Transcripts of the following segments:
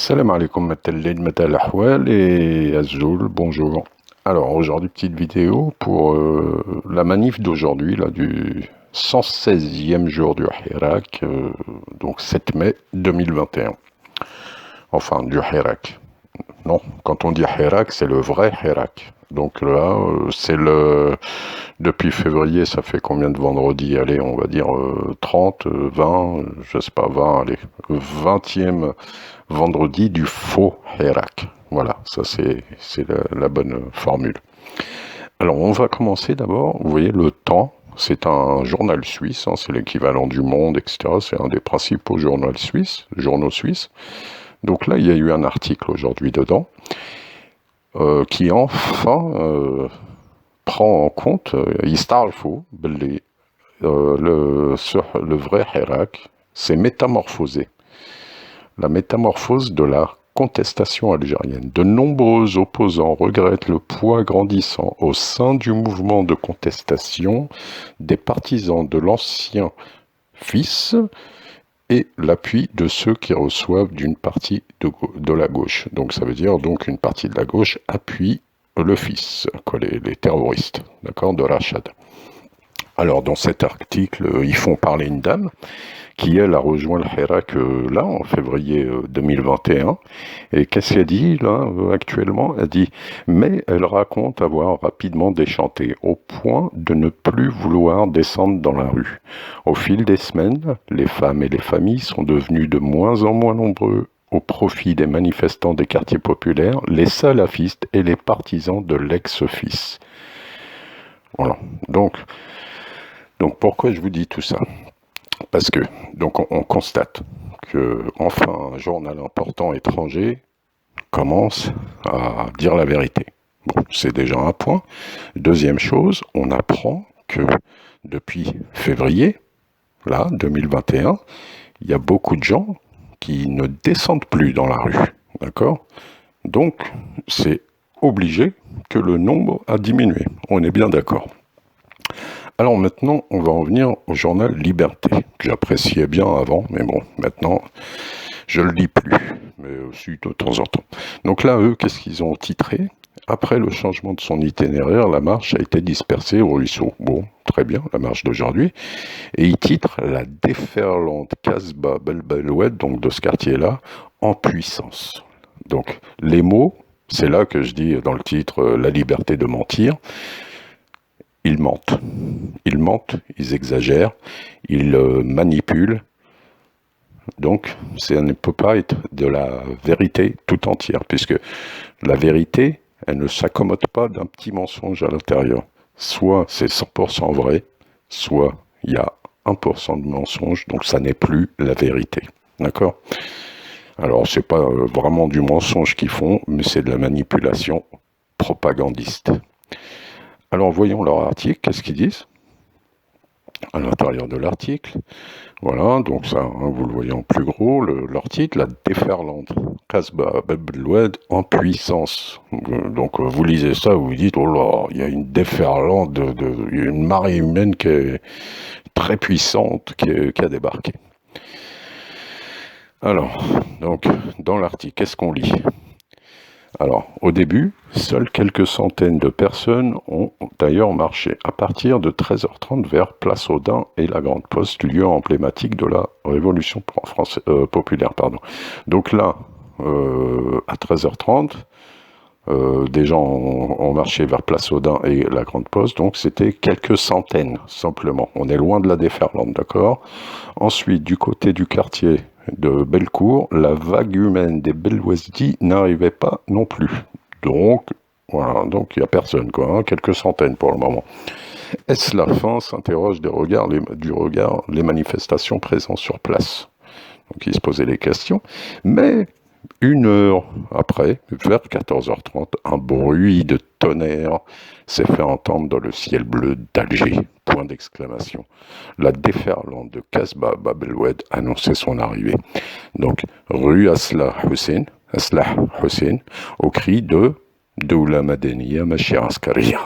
Salam alaikum, Matal Matal Ahwal et Azul, bonjour. Alors aujourd'hui, petite vidéo pour la manif d'aujourd'hui, là, du 116e jour du Hirak, donc 7 mai 2021. Enfin, du Hirak. Non, quand on dit Hirak, c'est le vrai Hirak. Donc là, c'est le... Depuis février, ça fait combien de vendredis? Allez, on va dire 30, 20, je sais pas, 20, allez, 20e vendredi du faux Hirak. Voilà, ça c'est la bonne formule. Alors on va commencer d'abord, vous voyez le temps, c'est un journal suisse, hein, c'est l'équivalent du Monde, etc. C'est un des principaux journaux suisses. Donc là il y a eu un article aujourd'hui dedans qui enfin prend en compte, يستعرفوا باللي le vrai Hirak s'est métamorphosé. La métamorphose de la contestation algérienne. De nombreux opposants regrettent le poids grandissant au sein du mouvement de contestation des partisans de l'ancien fils et l'appui de ceux qui reçoivent d'une partie de la gauche. Donc ça veut dire donc une partie de la gauche appuie le fils, quoi, les terroristes, d'accord, de Rachad. Alors dans cet article, ils font parler une dame qui, elle, a rejoint le Hirak là, en février 2021. Et qu'est-ce qu'elle dit, là, actuellement? Elle dit « Mais elle raconte avoir rapidement déchanté, au point de ne plus vouloir descendre dans la rue. Au fil des semaines, les femmes et les familles sont devenues de moins en moins nombreux au profit des manifestants des quartiers populaires, les salafistes et les partisans de l'ex-fils. » Voilà. Donc, pourquoi je vous dis tout ça? Parce que, donc, on constate que, enfin, un journal important étranger commence à dire la vérité. Bon, c'est déjà un point. Deuxième chose, on apprend que depuis février, là, 2021, il y a beaucoup de gens qui ne descendent plus dans la rue. D'accord? Donc, c'est obligé que le nombre a diminué. On est bien d'accord. Alors maintenant, on va en venir au journal Liberté, que j'appréciais bien avant, mais bon, maintenant, je le lis plus, mais aussi de temps en temps. Donc là, eux, qu'est-ce qu'ils ont titré? Après le changement de son itinéraire, la marche a été dispersée au ruisseau. Bon, très bien, la marche d'aujourd'hui. Et ils titrent la déferlante Casbah Belbeloued, donc de ce quartier-là, en puissance. Donc, les mots, c'est là que je dis dans le titre la liberté de mentir. Ils mentent, ils exagèrent, ils manipulent. Donc, ça ne peut pas être de la vérité tout entière, puisque la vérité, elle ne s'accommode pas d'un petit mensonge à l'intérieur. Soit c'est 100% vrai, soit il y a 1% de mensonge, donc ça n'est plus la vérité. D'accord? Alors, c'est pas vraiment du mensonge qu'ils font, mais c'est de la manipulation propagandiste. Alors, voyons leur article, qu'est-ce qu'ils disent à l'intérieur de l'article? Voilà, donc ça, hein, vous le voyez en plus gros, leur titre, la déferlante Casbah Belbeloued en puissance. Donc, vous lisez ça, vous dites, oh là, il y a une déferlante, il y a une marée humaine qui est très puissante, qui a débarqué. Alors, donc, dans l'article, qu'est-ce qu'on lit? Alors, au début, seules quelques centaines de personnes ont d'ailleurs marché à partir de 13h30 vers Place Audin et la Grande Poste, lieu emblématique de la Révolution populaire. Donc là, à 13h30, des gens ont marché vers Place Audin et la Grande Poste, donc c'était quelques centaines, simplement. On est loin de la déferlante, d'accord? Ensuite, du côté du quartier de Bellecour, la vague humaine des Belouezdis n'arrivait pas non plus. Donc, voilà, donc il n'y a personne, quoi, hein, quelques centaines pour le moment. Est-ce la fin, s'interroge du regard les manifestations présentes sur place. Donc ils se posaient les questions, mais une heure après, vers 14h30, un bruit de tonnerre s'est fait entendre dans le ciel bleu d'Alger. Point d'exclamation. La déferlante de Casbah Belbeloued annonçait son arrivée. Donc, rue Aslah Hussein, au cri de Doula Madeniya Machir Askaria.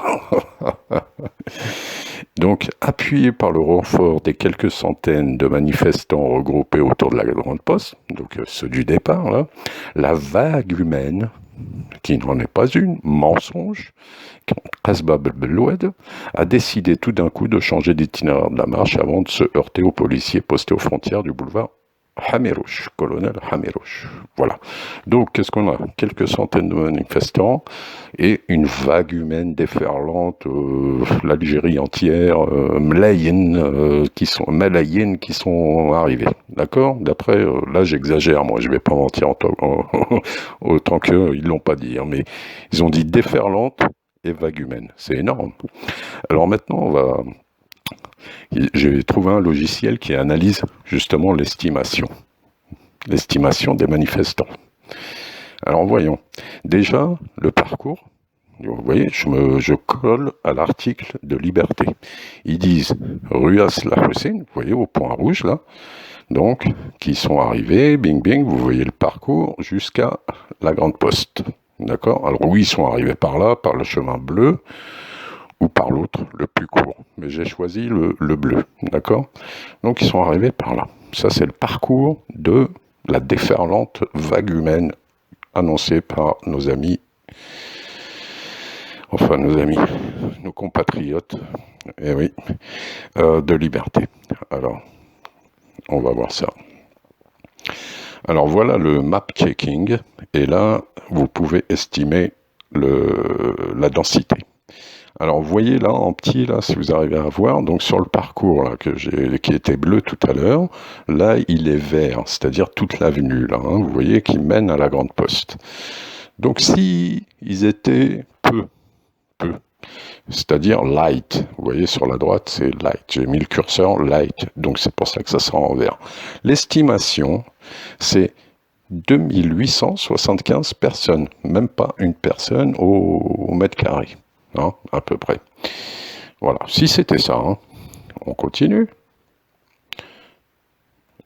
Donc, appuyé par le renfort des quelques centaines de manifestants regroupés autour de la Grande Poste, donc ceux du départ, là, la vague humaine, qui n'en est pas une, mensonge, Kasbah Beloued, a décidé tout d'un coup de changer d'itinéraire de la marche avant de se heurter aux policiers postés aux frontières du boulevard Hamirouche, colonel Hamirouche. Voilà. Donc, qu'est-ce qu'on a? Quelques centaines de manifestants et une vague humaine déferlante, l'Algérie entière, Mlayen, qui sont arrivés. D'accord? D'après, là, j'exagère, moi, je vais pas mentir autant qu'ils l'ont pas dit, hein, mais ils ont dit déferlante et vague humaine. C'est énorme. Alors maintenant, j'ai trouvé un logiciel qui analyse justement l'estimation des manifestants. Alors voyons, déjà le parcours, vous voyez, je colle à l'article de Liberté. Ils disent rue Asla Hussein, vous voyez au point rouge là, donc qui sont arrivés, bing bing, vous voyez le parcours jusqu'à la Grande Poste. D'accord? Alors oui, ils sont arrivés par là, par le chemin bleu, ou par l'autre, le plus court. Mais j'ai choisi le bleu, d'accord? Donc ils sont arrivés par là. Ça, c'est le parcours de la déferlante vague humaine annoncée par nos amis, nos compatriotes, eh oui, de Liberté. Alors, on va voir ça. Alors voilà le map checking, et là, vous pouvez estimer la densité. Alors, vous voyez là, en petit, là, si vous arrivez à voir, donc sur le parcours là, qui était bleu tout à l'heure, là, il est vert, c'est-à-dire toute l'avenue, là, hein, vous voyez, qui mène à la Grande Poste. Donc, si ils étaient peu, c'est-à-dire light, vous voyez, sur la droite, c'est light, j'ai mis le curseur light, donc c'est pour ça que ça sera en vert. L'estimation, c'est 2875 personnes, même pas une personne au mètre carré. Hein, à peu près. Voilà, si c'était ça, hein, on continue.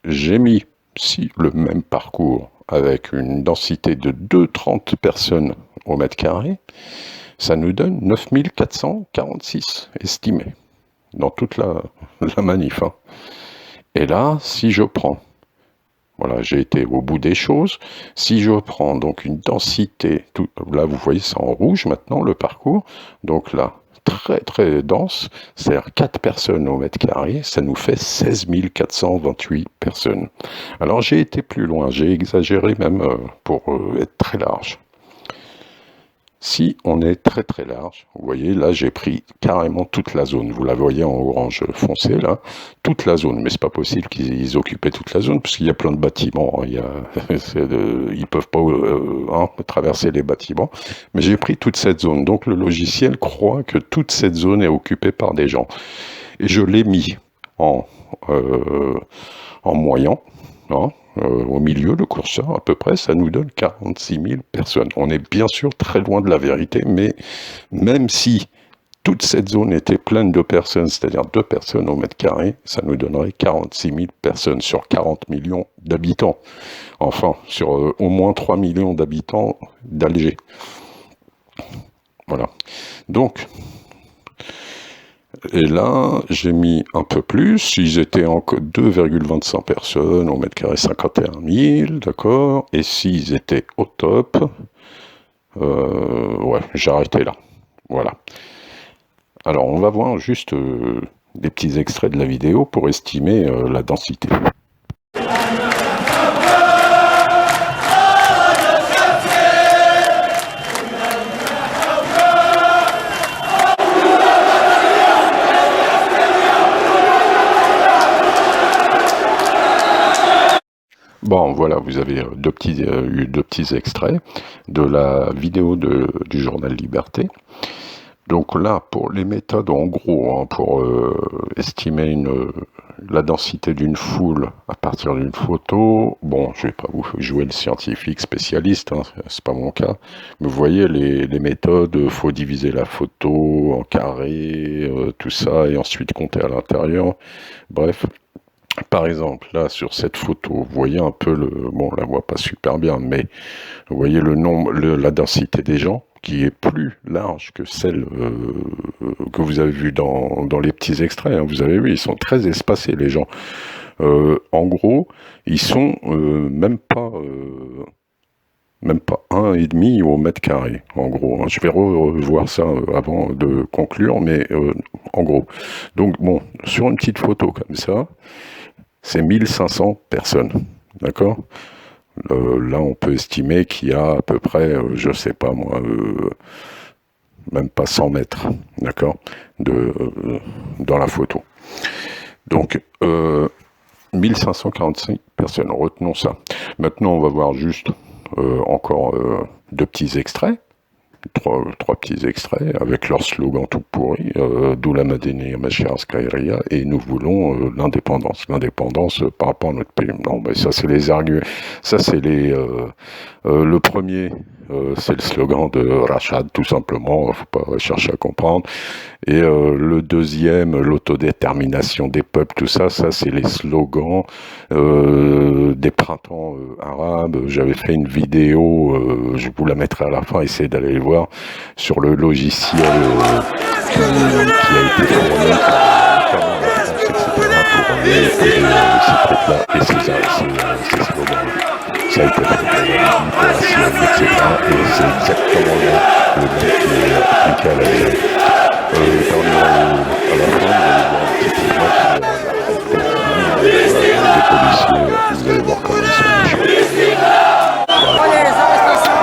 J'ai mis, si le même parcours avec une densité de 2,30 personnes au mètre carré, ça nous donne 9446 estimés dans toute la manif. Hein. Et là, si je prends, voilà, j'ai été au bout des choses, si je prends donc une densité, là vous voyez c'est en rouge maintenant le parcours, donc là, très très dense, c'est-à-dire 4 personnes au mètre carré, ça nous fait 16 428 personnes. Alors j'ai été plus loin, j'ai exagéré même pour être très large. Si on est très très large, vous voyez, là j'ai pris carrément toute la zone. Vous la voyez en orange foncé là, toute la zone. Mais c'est pas possible qu'ils occupaient toute la zone parce qu'il y a plein de bâtiments. Ils peuvent pas traverser les bâtiments. Mais j'ai pris toute cette zone. Donc le logiciel croit que toute cette zone est occupée par des gens. Et je l'ai mis en moyen. Hein, au milieu, le curseur, à peu près, ça nous donne 46 000 personnes. On est bien sûr très loin de la vérité, mais même si toute cette zone était pleine de personnes, c'est-à-dire 2 personnes au mètre carré, ça nous donnerait 46 000 personnes sur 40 millions d'habitants. Enfin, sur au moins 3 millions d'habitants d'Alger. Voilà. Donc, et là, j'ai mis un peu plus. Ils étaient en 2,25 personnes au mètre carré, 51 000, d'accord. Et s'ils étaient au top, ouais, j'ai arrêté là. Voilà. Alors, on va voir juste des petits extraits de la vidéo pour estimer la densité. Bon, voilà, vous avez eu deux petits extraits de la vidéo du journal Liberté. Donc là, pour les méthodes, en gros, hein, pour estimer la densité d'une foule à partir d'une photo, bon, je vais pas vous jouer le scientifique spécialiste, hein, c'est pas mon cas, mais vous voyez les méthodes, faut diviser la photo en carré, tout ça, et ensuite compter à l'intérieur, bref. Par exemple, là, sur cette photo, vous voyez un peu bon, on la voit pas super bien, mais vous voyez le nombre, la densité des gens qui est plus large que celle que vous avez vue dans les petits extraits, hein. Vous avez vu, ils sont très espacés, les gens. En gros, ils sont même pas 1,5 au mètre carré, en gros, hein. Je vais revoir ça avant de conclure, mais en gros. Donc bon, sur une petite photo comme ça, c'est 1500 personnes, d'accord? Là, on peut estimer qu'il y a à peu près, je sais pas moi, même pas 100 mètres, d'accord, dans la photo. Donc, 1545 personnes, retenons ça. Maintenant, on va voir juste encore deux petits extraits. Trois petits extraits avec leur slogan tout pourri, d'où la Madénie Skairia, et nous voulons l'indépendance. L'indépendance par rapport à notre pays. Non, mais ça c'est les arguments. Ça c'est le premier, c'est le slogan de Rachad, tout simplement. Faut pas chercher à comprendre. Et le deuxième, l'autodétermination des peuples, tout ça, c'est les slogans des printemps arabes. J'avais fait une vidéo, je vous la mettrai à la fin, essayez d'aller le voir, sur le logiciel qui a été fourni par la France, etc., pour ces trucs-là et ces slogans-là. Ça a été fait pour la Libye, pour la Syrie, etc. Et c'est exactement le même qui est appliqué à l'Algérie. À la fin, vous allez voir un petit image des policiers, vous allez voir comment ils sont méchants.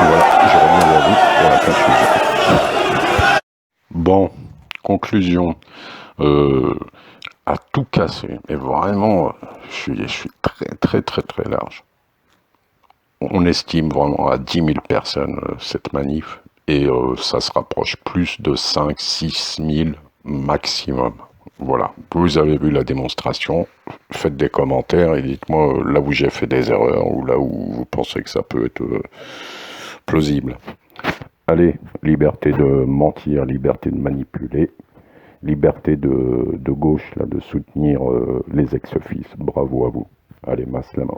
Voilà, je reviens vers vous pour la conclusion. Bon, conclusion. À tout casser, et vraiment, je suis très très large. On estime vraiment à 10 000 personnes cette manif, et ça se rapproche plus de 5-6 000 maximum. Voilà, vous avez vu la démonstration, faites des commentaires et dites-moi là où j'ai fait des erreurs ou là où vous pensez que ça peut être plausible. Allez, liberté de mentir, liberté de manipuler, liberté de gauche là, de soutenir les ex-offices. Bravo à vous. Allez, maslama.